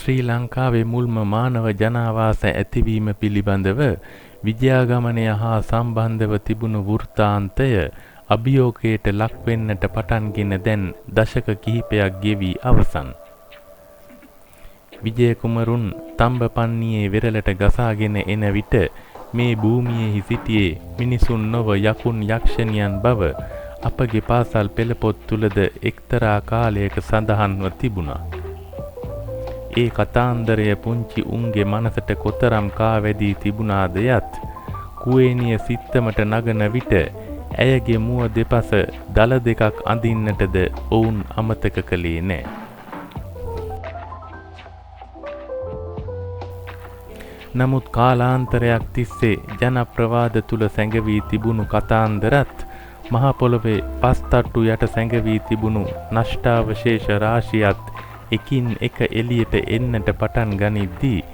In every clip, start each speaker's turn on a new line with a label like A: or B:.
A: ශ්‍රී ලංකාවේ මුල්ම මානව ජනාවාස ඇතිවීම පිළිබඳව විජයාගමනය හා සම්බන්ධව තිබුණු වෘත්තාන්තය අභියෝගයට ලක්වෙන්නට පටන්ගෙන දැන් දශක කිහිපයක් ගෙවී අවසන්. විජය කුමරුන් තම්බපන්නියේ වෙරළට ගසාගෙන එන විට මේ භූමියෙහි සිටියේ මිනිසුන් නොව යකුන් යක්ෂණියන් බව අපගේ පාසල් පෙළපොත් තුලද එක්තරා කාලයක සඳහන්ව තිබුණා. ඒ කතාන්දරය පුංචි උන්ගේ මනසට කොතරම් කාවැදී තිබුණාද යත් කුවේනිය සිත්තමට නගන විට ඇයගේ මුව දෙපස දල දෙකක් අඳින්නටද ඔවුන් අමතක කළේ නෑ. නමුත් කාලාන්තරයක් තිස්සේ ජනප්‍රවාද තුල සැඟවී තිබුණු කතාන්දරත් මහ පොළොවේ පස්තට්ටු යට සැඟවී තිබුණු නෂ්ටාවශේෂ රාශියත් එකින් එක එළියට එන්නට පටන් ගනිද්දී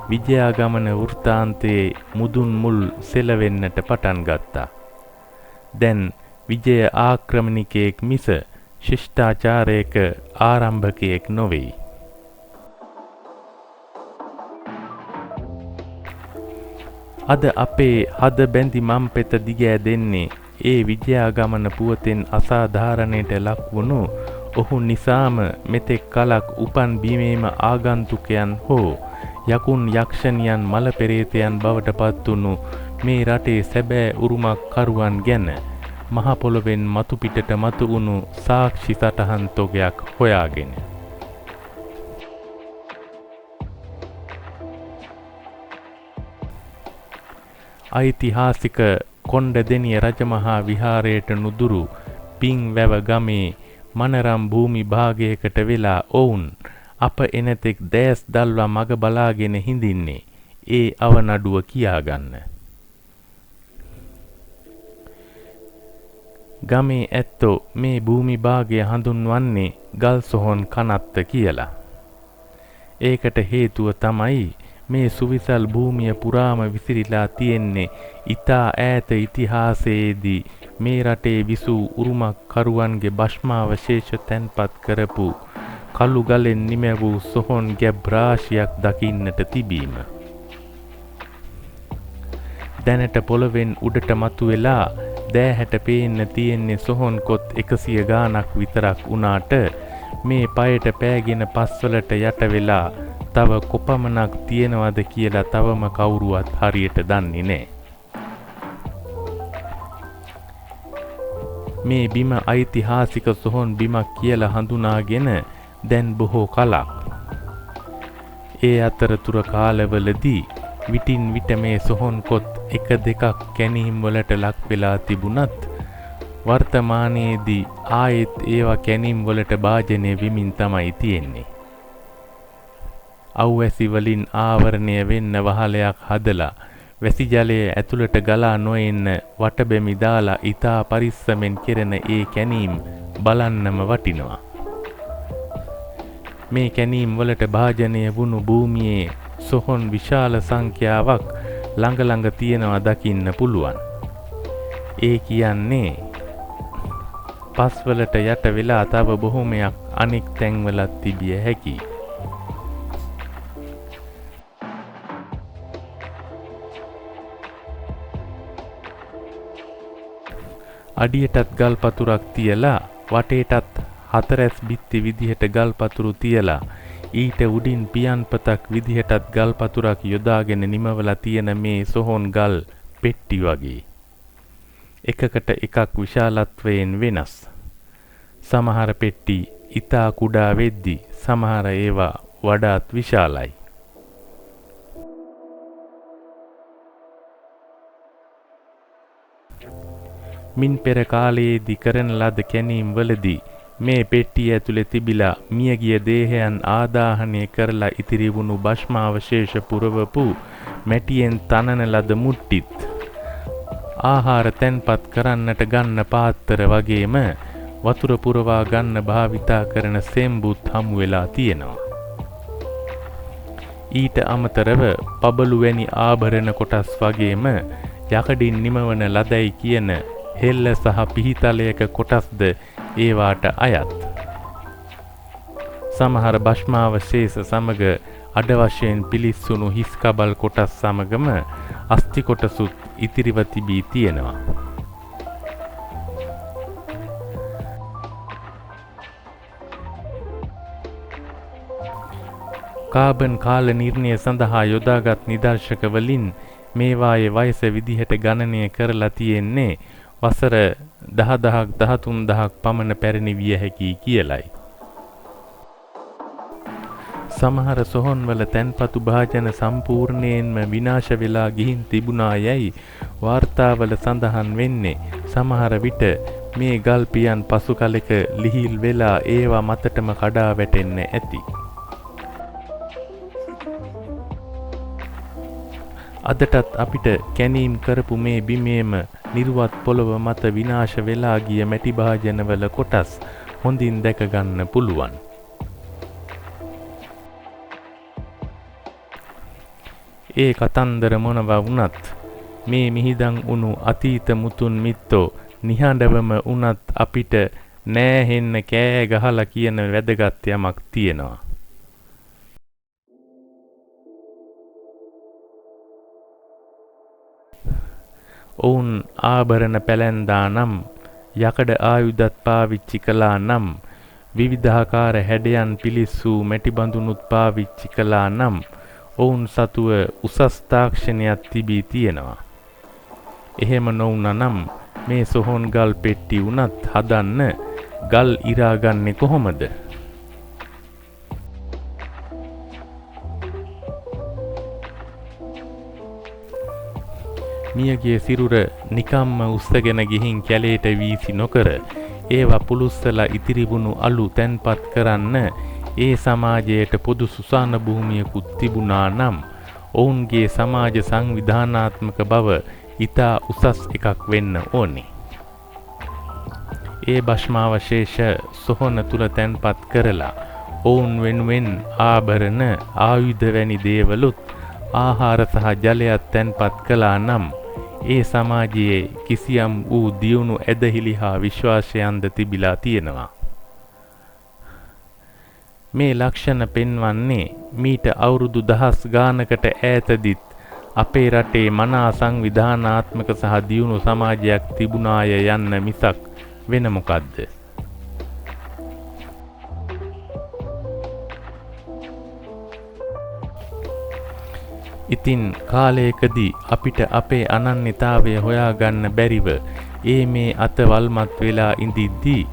A: විජයාගමන වෘත්තාන්තයේ මුදුන් මුල් සෙලවෙන්නට පටන් ගත්තා. දැන් විජය ආක්‍රමණිකයෙක් මිස ශිෂ්ටාචාරයක ආරම්භකයෙක් නොවේ. අද අපේ හද බැඳි මම් පෙත දිගෑ දෙන්නේ ඒ විජයාගමන පුවතෙන් අසාධාරණයට ලක්වුණු ඔහු නිසාම මෙතෙක් කලක් උපන් බිමේම ආගන්තුකයන් හෝ යකුන් යක්ෂණියන් මල පෙරේතයන් බවට පත්වුණු මේ රටේ සැබෑ උරුමක් කරුවන් ගැන මහ පොළොවෙන් මතු පිටට මතු වුණු සාක්ෂි සටහන් තොගයක් හොයාගෙන ඓතිහාසික කොණ්ඩදෙනිය රජමහා විහාරයට නුදුරු පිංවැව ගමේ මනරම් භූමි භාගයකට වෙලා ඔවුන් අප එනතෙක් දැස් දල්වා මග බලාගෙන හිඳින්නේ ඒ අවනඩුව කියාගන්න. ගමේ ඇත්තෝ මේ භූමි භාගය හඳුන්වන්නේ ගල් සොහොන් කනත්ත කියලා. ඒකට හේතුව තමයි මේ සුවිසල් භූමිය පුරාම විසිරීලා තියෙන්නේ ඉතා ඈත ඉතිහාසයේදී මේ රටේ විසූ උරුමක් කරුවන්ගේ භෂ්මාවශේෂ තැන්පත් කරපු කළු ගලෙන් නිම වූ සොහොන් ගැබ් රාශියක් දකින්නට තිබීම. දැනට පොළවෙන් උඩට මතුවෙලා දෑහැට පේන්න තියෙන්නේ සොහොන් කොත් 100 ගානක් විතරක් වුණාට මේ පයට පෑගෙන පස්වලට යට වෙලා තව කොපමණක් තියෙනවද කියලා තවම කවුරුවත් හරියට දන්නේ නැහැ. මේ බිම ඓතිහාසික සොහොන් බිමක් කියලා හඳුනාගෙන දැන් බොහෝ කලක්. ඒ අතරතුර කාලවලදී විටින් විට මේ සොහොන් කොත් 1-2ක් කැණීම් වලට ලක් වෙලා තිබුණත් වර්තමානයේදී ආයෙත් ඒවා කැණීම් වලට භාජනය වෙමින් තමයි තියෙන්නේ. අවැසි වලින් ආවරණය වෙන්න වහලයක් හදලා වැසි ජලය ඇතුළට ගලා නොඑන්න වටබැමි දාලා ඊතා පරිස්සමෙන් කෙරෙන ඒ කැණීම් බලන්නම වටිනවා. මේ කැණීම් වලට භාජනය වුණු භූමියේ සොහොන් විශාල සංඛ්‍යාවක් ළඟ තියෙනවා දකින්න පුළුවන්. ඒ කියන්නේ පස්වලට යට වෙලා තව බොහොමයක් අනෙක් තැන්වලත් තිබිය හැකියි. අඩියටත් ගල් පතුරක් තියලා වටේටත් හතරැස් බිත්ති විදිහට ගල් පතුරු තියලා ඊට උඩින් පියන්පතක් විදිහටත් ගල් පතුරක් යොදාගෙන නිමවලා තියෙන මේ සොහොන් ගල් පෙට්ටි වගේ එකකට එකක් විශාලත්වයෙන් වෙනස්. සමහර පෙට්ටි ඊතා කුඩා වෙද්දි සමහර ඒවා වඩාත් විශාලයි. මින් පෙර කාලයේදී කරන ලද කැණීම් වලදී මේ පෙට්ටිය ඇතුලේ තිබිලා මියගිය දේහයන් ආදාහනය කරලා ඉතිරි වුණු භෂ්මාවශේෂ පුරවපු මැටියෙන් තනන ලද මුට්ටිත් ආහාර තැන්පත් කරන්නට ගන්න පාත්‍ර වගේම වතුර පුරවා ගන්න භාවිතා කරන සෙම්බුත් හමු වෙලා තියෙනවා. ඊට අමතරව පබළු වැනි ආභරණ කොටස් වගේම යකඩින් නිමවන ලදයි කියන හෙල්ල සහ පිහිතලයක කොටස්ද ඒවාට අයත්. සමහර භෂ්මාවශේෂ සමග අඩ වශයෙන් පිලිස්සුණු හිස් කබල් කොටස් සමගම අස්ථි කොටසුත් ඉතිරිව තිබී තියෙනවා. කාබන් කාල නිර්ණය සඳහා යොදාගත් නිදර්ශක වලින් මේවායේ වයස විදිහට ගණනය කරලා තියෙන්නේ වසර 10000ක් 13000ක් පමණ පැරණි විය හැකියි කියලයි. සමහර සොහොන්වල තැන්පතු භාජන සම්පූර්ණයෙන්ම විනාශ වෙලා ගිහින් තිබුණා යයි වාර්තාවල සඳහන් වෙන්නේ. සමහර විට මේ ගල් පියන් පසු කලෙක ලිහිල් වෙලා ඒවා මතටම කඩා වැටෙන්න ඇති. අදටත් අපිට කැනීම් කරපු මේ බිමේම නිර්වත් පොළොව මත විනාශ වෙලා ගිය මැටි භාජනවල කොටස් හොඳින් දැක ගන්න පුළුවන්. ඒ කතන්දර මොනවා වුණත් මේ මිහිදන් උණු අතීත මුතුන් මිත්තෝ නිහඬවම වුණත් අපිට නෑහෙන්න කෑ ගහලා කියන වැදගත් යමක් තියෙනවා. ඔවුන් ආභරණ පැලැන්දා නම් යකඩ ආයුධත් පාවිච්චි කළා නම් විවිධාකාර හැඩයන් පිලිස්සූ මැටි බඳුනුත් පාවිච්චි කළා නම් ඔවුන් සතුව උසස් තාක්ෂණයක් තිබී තියෙනවා. එහෙම නොවුනා නම් මේ සොහොන් ගල් පෙට්ටි උනත් හදන්න ගල් ඉරාගන්නේ කොහොමද? මියගේ සිරුර නිකම්ම උස්සගෙන ගිහින් කැලේට වීසි නොකර ඒවා පුලුස්සලා ඉතිරිවුණු අලු තැන්පත් කරන්න ඒ සමාජයට පොදු සුසාන භූමියකුත් තිබුණා නම් ඔවුන්ගේ සමාජ සංවිධානාත්මක බව ඉතා උසස් එකක් වෙන්න ඕනේ. ඒ භෂ්මාවශේෂ සොහොන තුල තැන්පත් කරලා ඔවුන් වෙනුවෙන් ආභරණ ආයුධ වැනි දේවලුත් ආහාර සහ ජලයක් තැන්පත් කළා නම් ඒ සමාජයේ කිසියම් වූ දියුණු ඇදහිලි හා විශ්වාසයන්ද තිබිලා තියෙනවා. මේ ලක්ෂණ පෙන්වන්නේ මීට අවුරුදු දහස් ගානකට ඈතදිත් අපේ රටේ මනා සංවිධානාත්මක සහ දියුණු සමාජයක් තිබුණාය යන්න මිසක් වෙන මොකද්ද? ඉතින් කාලයකදී අපිට අපේ අනන්‍යතාවය හොයාගන්න බැරිව ඒ මේ අතවල්මත් වෙලා ඉඳිද්දී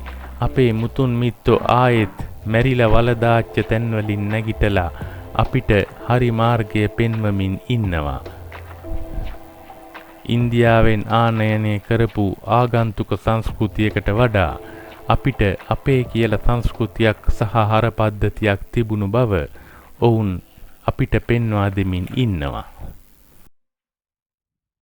A: අපේ මුතුන් මිත්තෝ ආයෙත් මැරිලා වලදාච්ච තැන්වලින් නැගිටලා අපිට හරි මාර්ගය පෙන්වමින් ඉන්නවා. ඉන්දියාවෙන් ආනයනය කරපු ආගන්තුක සංස්කෘතියකට වඩා අපිට අපේ කියලා සංස්කෘතියක් සහ හර පද්ධතියක් තිබුණු බව ඔවුන් අපිට පෙන්වා දෙමින් ඉන්නවා.